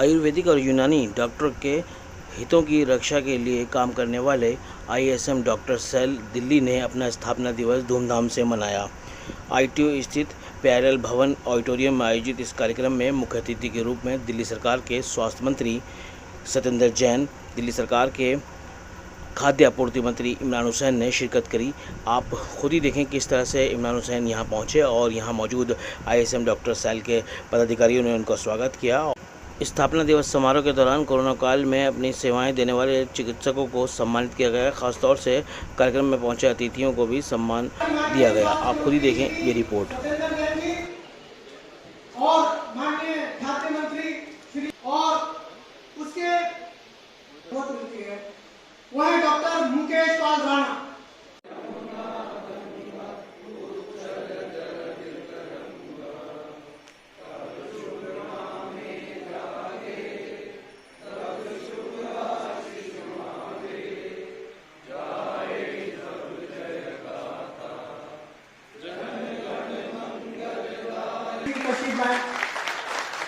आयुर्वेदिक और यूनानी डॉक्टर के हितों की रक्षा के लिए काम करने वाले आईएसएम डॉक्टर सेल दिल्ली ने अपना स्थापना दिवस धूमधाम से मनाया। आईटीओ स्थित प्यारेलाल भवन ऑडिटोरियम में आयोजित इस कार्यक्रम में मुख्य अतिथि के रूप में दिल्ली सरकार के स्वास्थ्य मंत्री सत्येंद्र जैन, दिल्ली सरकार के खाद्य आपूर्ति मंत्री इमरान हुसैन ने शिरकत करी। आप खुद ही देखें किस तरह से इमरान हुसैन यहाँ पहुँचे और यहाँ मौजूद आईएसएम डॉक्टर सेल के पदाधिकारियों ने उनका स्वागत किया। स्थापना दिवस समारोह के दौरान कोरोना काल में अपनी सेवाएं देने वाले चिकित्सकों को सम्मानित किया गया। खासतौर से कार्यक्रम में पहुंचे अतिथियों को भी सम्मान दिया गया। आप खुद ही देखें ये रिपोर्ट। और माननीय खाद्य मंत्री श्री और उसके वो है doctor Mukesh Pal Rana.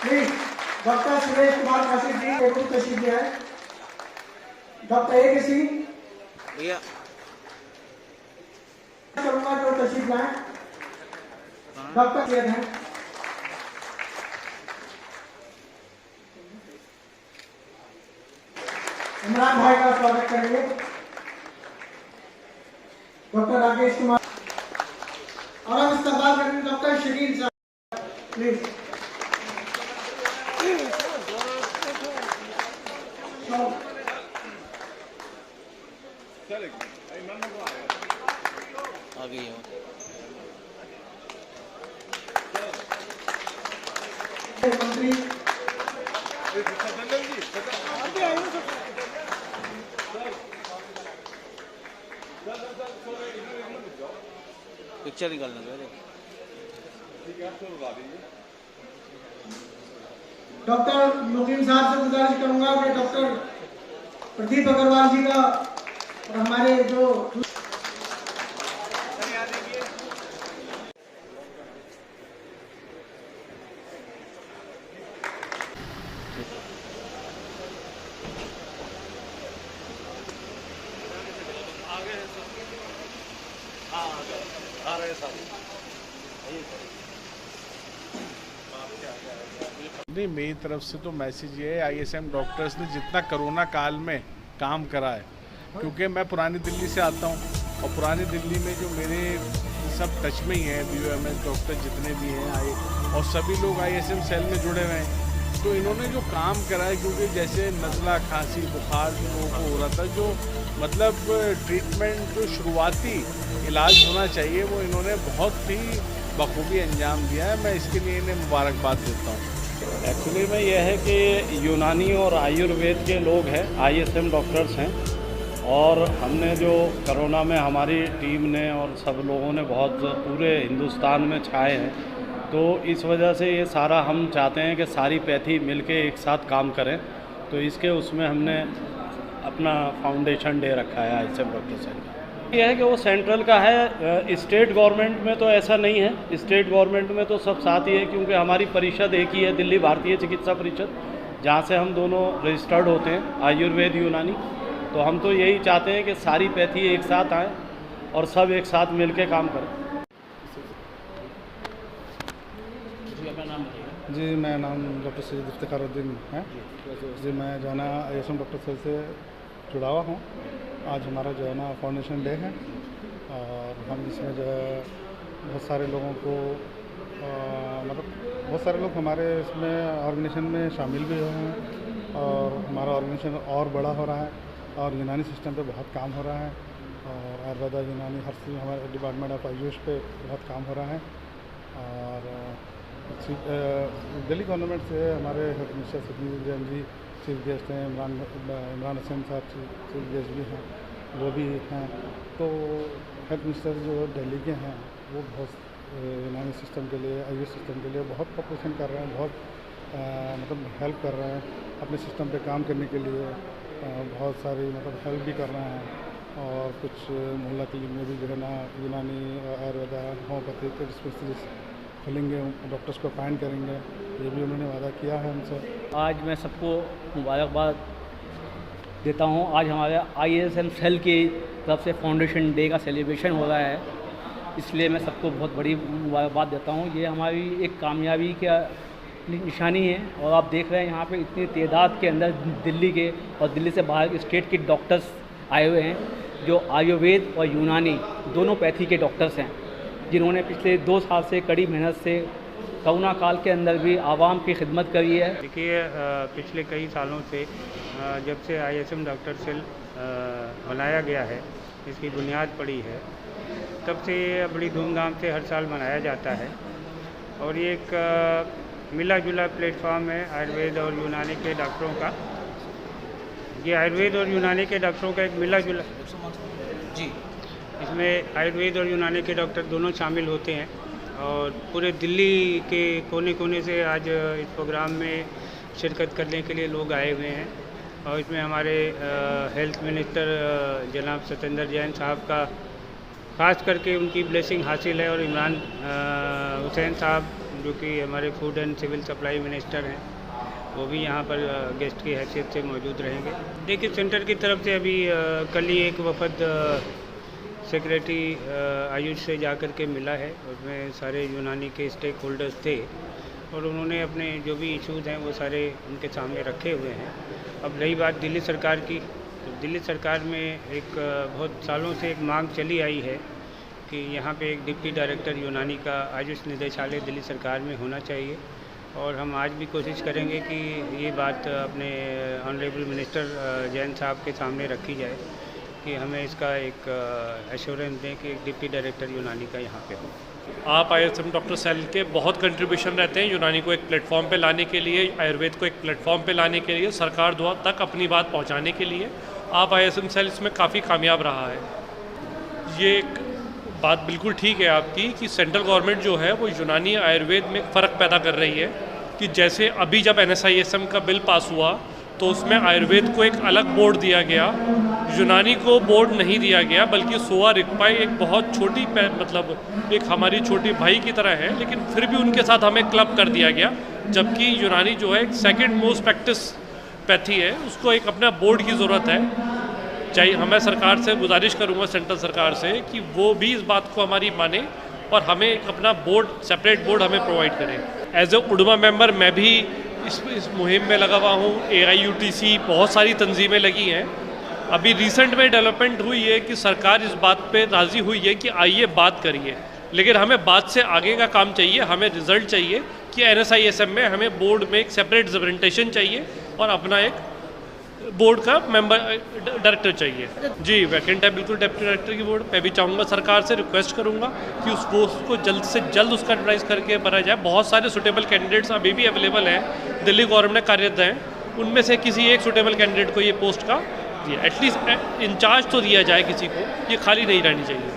Please doctor Suresh Kumar Kashyap ji को तशरीफ ले आए। डॉक्टर ए के सिंह भैया करूंगा जो तशरीफ लाए। डॉक्टर सैयद हैं। इमरान भाई का स्वागत करेंगे। डॉक्टर राकेश कुमार और हम इस्तेमाल करेंगे डॉक्टर शरीन साहब प्लीज। मंत्री पिक्चर निकालना डॉक्टर मुकीम साहब से गुजारिश करूंगा कि डॉक्टर प्रदीप अग्रवाल जी का और हमारे जो नहीं, मेरी तरफ से तो मैसेज ये है, आईएसएम डॉक्टर्स ने जितना कोरोना काल में काम करा है, क्योंकि मैं पुरानी दिल्ली से आता हूँ और पुरानी दिल्ली में जो मेरे सब टच में ही हैं बीओएमएस डॉक्टर जितने भी हैं और सभी लोग आईएसएम सेल में जुड़े हुए हैं, तो इन्होंने जो काम करा है, क्योंकि जैसे नज़ला, खांसी, बुखार जो लोगों को हो रहा था, जो मतलब ट्रीटमेंट जो शुरुआती इलाज होना चाहिए वो इन्होंने बहुत ही बखूबी अंजाम दिया है। मैं इसके लिए इन्हें मुबारकबाद देता हूँ। एक्चुअली में यह है कि यूनानी और आयुर्वेद के लोग हैं, आईएसएम डॉक्टर्स हैं, और हमने जो कोरोना में हमारी टीम ने और सब लोगों ने बहुत पूरे हिंदुस्तान में छाए हैं, तो इस वजह से ये सारा हम चाहते हैं कि सारी पैथी मिलके एक साथ काम करें, तो इसके उसमें हमने अपना फाउंडेशन डे रखा है आईएसएम डॉक्टर सेल का। यह है कि वो सेंट्रल का है, स्टेट गवर्नमेंट में तो ऐसा नहीं है। स्टेट गवर्नमेंट में तो सब साथ ही है, क्योंकि हमारी परिषद एक ही है, दिल्ली भारतीय चिकित्सा परिषद, जहाँ से हम दोनों रजिस्टर्ड होते हैं, आयुर्वेद यूनानी। तो हम तो यही चाहते हैं कि सारी पैथी एक साथ आए और सब एक साथ मिल के काम करें। जी, मेरा नाम डॉक्टर सैयद इफ्तिखारुद्दीन है जी। मैं जो है ना आईएसएम डॉक्टर सेल से जुड़ा हुआ हूँ। आज हमारा जो है ना फाउंडेशन डे है और हम इसमें जो है बहुत सारे लोगों को मतलब बहुत सारे लोग हमारे इसमें ऑर्गेनाइजेशन में शामिल भी हुए हैं और हमारा ऑर्गेनाइजेशन और बड़ा हो रहा है और यूनानी सिस्टम पे बहुत काम हो रहा है और आयुर्वेदा यूनानी हर चीज़ हमारे डिपार्टमेंट ऑफ आयुष पे बहुत काम हो रहा है। और दिल्ली गवर्नमेंट से हमारे health minister Satyendra Jain ji chief guest हैं, इमरान हुसैन साहब चीफ गेस्ट भी हैं, वो भी हैं। तो हेल्थ मिनिस्टर जो दिल्ली के हैं वो बहुत यूनानी सिस्टम के लिए, आयुष सिस्टम के लिए बहुत कोऑपरेशन कर रहे हैं, बहुत मतलब हेल्प कर रहे हैं अपने सिस्टम पे काम करने के लिए। बहुत सारी मतलब हेल्प भी कर रहे हैं और कुछ मोहल्ला क्लिनिक में भी जो है ना यूनानी, आयुर्वेदा, होम्योपैथिक स्पेशलिस्ट खोलेंगे, डॉक्टर्स को अपॉइंट करेंगे, ये भी उन्होंने वादा किया है हमसे। आज मैं सबको मुबारकबाद देता हूँ। आज हमारे ISM सेल की तरफ से फाउंडेशन डे का सेलिब्रेशन हो रहा है, इसलिए मैं सबको बहुत बड़ी मुबारकबाद देता हूँ। ये हमारी एक कामयाबी का निशानी है और आप देख रहे हैं यहाँ पे इतनी तादाद के अंदर दिल्ली के और दिल्ली से बाहर के स्टेट के डॉक्टर्स आए हुए हैं, जो आयुर्वेद और यूनानी दोनों पैथी के डॉक्टर्स हैं, जिन्होंने पिछले 2 साल से कड़ी मेहनत से कोरोना काल के अंदर भी आवाम की खिदमत करी है। देखिए, पिछले कई सालों से जब से ISM डॉक्टर सेल बनाया गया है, इसकी बुनियाद पड़ी है, तब से बड़ी धूमधाम से हर साल मनाया जाता है और ये एक मिला जुला प्लेटफॉर्म है आयुर्वेद और यूनानी के डॉक्टरों का। ये आयुर्वेद और यूनानी के डॉक्टरों का एक मिला जुला जी, इसमें आयुर्वेद और यूनानी के डॉक्टर दोनों शामिल होते हैं और पूरे दिल्ली के कोने कोने से आज इस प्रोग्राम में शिरकत करने के लिए लोग आए हुए हैं और इसमें हमारे हेल्थ मिनिस्टर जनाब सत्येंद्र जैन साहब का ख़ास करके उनकी ब्लेसिंग हासिल है और इमरान हुसैन साहब जो कि हमारे food and civil supply minister हैं, वो भी यहाँ पर गेस्ट की हैसियत से मौजूद रहेंगे। देखिए, सेंटर की तरफ से अभी कल ही एक वफद सेक्रेटरी आयुष से जाकर के मिला है, उसमें सारे यूनानी के स्टेक होल्डर्स थे और उन्होंने अपने जो भी इश्यूज़ हैं वो सारे उनके सामने रखे हुए हैं। अब रही बात दिल्ली सरकार की, तो दिल्ली सरकार में एक बहुत सालों से एक मांग चली आई है कि यहाँ पे एक डिप्टी डायरेक्टर यूनानी का आयुष निदेशालय दिल्ली सरकार में होना चाहिए और हम आज भी कोशिश करेंगे कि ये बात अपने ऑनरेबल मिनिस्टर जैन साहब के सामने रखी जाए कि हमें इसका एक एश्योरेंस दें कि एक डिप्टी डायरेक्टर यूनानी का यहाँ पे हो। आप ISM डॉक्टर सेल के बहुत कंट्रीब्यूशन रहते हैं यूनानी को एक प्लेटफॉर्म पे लाने के लिए, आयुर्वेद को एक प्लेटफॉर्म पे लाने के लिए, सरकार द्वारा तक अपनी बात पहुंचाने के लिए। आप ISM सेल इसमें काफ़ी कामयाब रहा है। ये एक बात बिल्कुल ठीक है आपकी कि सेंट्रल गवर्नमेंट जो है वो यूनानी आयुर्वेद में फ़र्क पैदा कर रही है कि जैसे अभी जब NSISM का बिल पास हुआ तो उसमें आयुर्वेद को एक अलग बोर्ड दिया गया, यूनानी को बोर्ड नहीं दिया गया, बल्कि सोआ रिगपाई एक बहुत छोटी मतलब एक हमारी छोटी भाई की तरह है, लेकिन फिर भी उनके साथ हमें क्लब कर दिया गया, जबकि यूनानी जो है एक सेकंड मोस्ट प्रैक्टिस पैथी है, उसको एक अपना बोर्ड की ज़रूरत है। चाहिए मैं सरकार से गुजारिश करूंगा, सेंट्रल सरकार से, कि वो भी इस बात को हमारी माने और हमें एक अपना बोर्ड, सेपरेट बोर्ड हमें प्रोवाइड करें। एज ए उडमा मेंबर मैं भी इस मुहिम में लगा हुआ हूँ। AIUTC बहुत सारी तंजीमें लगी हैं। अभी रिसेंट में डेवलपमेंट हुई है कि सरकार इस बात पे राज़ी हुई है कि आइए बात करिए, लेकिन हमें बात से आगे का काम चाहिए, हमें रिजल्ट चाहिए कि NSISM में हमें बोर्ड में एक सेपरेट रिप्रेजेंटेशन चाहिए और अपना एक बोर्ड का मेंबर डायरेक्टर चाहिए। जी, वैकेंट है बिल्कुल डिप्टी डायरेक्टर की बोर्ड। मैं भी चाहूँगा, सरकार से रिक्वेस्ट करूँगा कि उस पोस्ट को जल्द से जल्द उसका एडवर्टाइज करके भरा जाए। बहुत सारे सुटेबल कैंडिडेट्स अभी भी अवेलेबल हैं, दिल्ली गवर्नमेंट में कार्यरत हैं, उनमें से किसी एक सुटेबल कैंडिडेट को ये पोस्ट का एटलीस्ट इंचार्ज तो दिया जाए किसी को, ये खाली नहीं रहनी चाहिए।